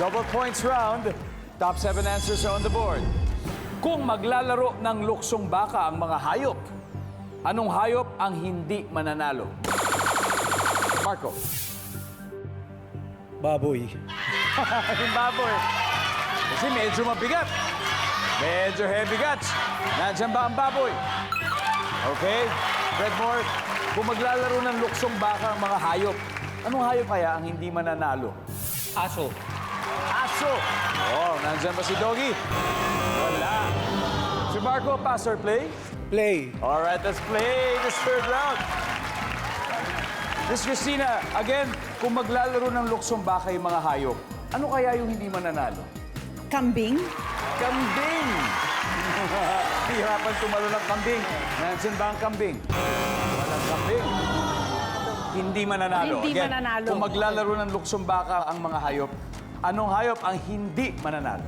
Double points round. Top 7 answers are on the board. Kung maglalaro ng luksong baka ang mga hayop, anong hayop ang hindi mananalo? Marco. Baboy. Yung baboy. Kasi medyo mabigat. Medyo heavy guts. Nandiyan ba ang baboy? Okay. Fredmore, kung maglalaro ng luksong baka ang mga hayop, anong hayop kaya ang hindi mananalo? Aso. Aso. Oh, nandiyan ba si Doggy? Wala. Si Marco, pass or play? Play. All right, let's play this third round. Miss Christina, again, kung maglalaro ng luksong baka yung mga hayop, ano kaya yung hindi mananalo? Kambing. Kambing! Hirapan tumalo ng kambing. Nandiyan ba ang kambing? Walang kambing. Hindi mananalo. Hindi Again, mananalo. kung maglalaro ng luksong baka ang mga hayop, anong hayop ang hindi mananalo?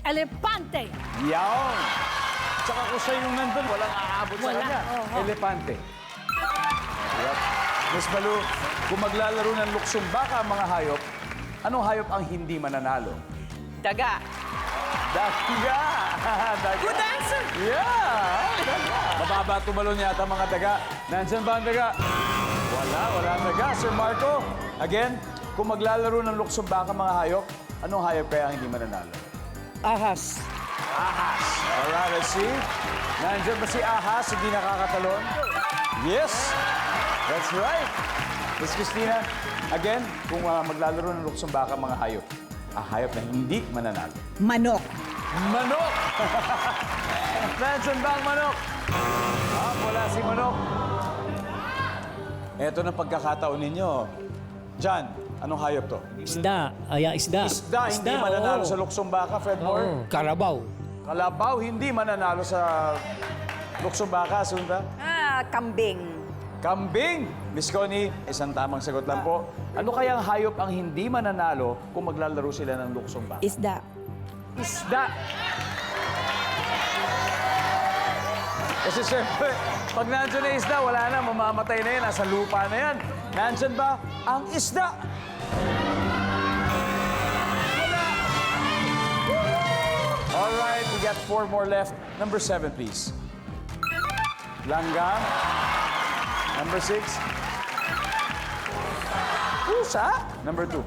Elepante. Yaon! Tsaka kung siya yung nandun, walang aabot sa Wala, kanya. oo. Elepante. Yep. Miss Malu, kung maglalaro ng luksong baka ang mga hayop, anong hayop ang hindi mananalo? Daga. Daga! Daga! Good answer. Yeah! Daga! Mababa tumalon yata mga daga. Nandiyan ba ang daga? Wala ang daga. Sir Marco, again, kung maglalaro ng luksong baka mga hayop, anong hayop kaya ang hindi mananalo? Ahas. Ahas. Alright, let's see. Nandiyan ba si Ahas, hindi nakakatalon? Yes! That's right. Miss Christina, again, kung maglalaro ng luksong baka mga hayop, ang hayop na hindi mananalo. Manok. Manok! Nandiyan ba ang manok? Wala si manok. Eto na pagkakataon ninyo. John, anong hayop to? Isda. Isda. Isda, hindi mananalo sa luksong baka, Fred Moore. Karabaw. Kalabaw, hindi mananalo sa luksong baka, Sunda. Kambing. Kambing! Miss Connie, isang tamang sagot lang po. Ano kayang hayop ang hindi mananalo kung maglalaro sila ng luksong baka? Isda. Isda! Kasi siyempre, pag nandyan na isda, wala na, mamamatay na yan, nasa lupa na yan. Nandyan ba ang isda? Wala! Alright, we got 4 more left. Number 7, please. Langgam. Number 6. Pusa. Number 2.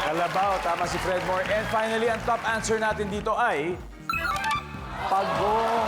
Kalabaw, tama si Fredmore. And finally, ang top answer natin dito ay pagong.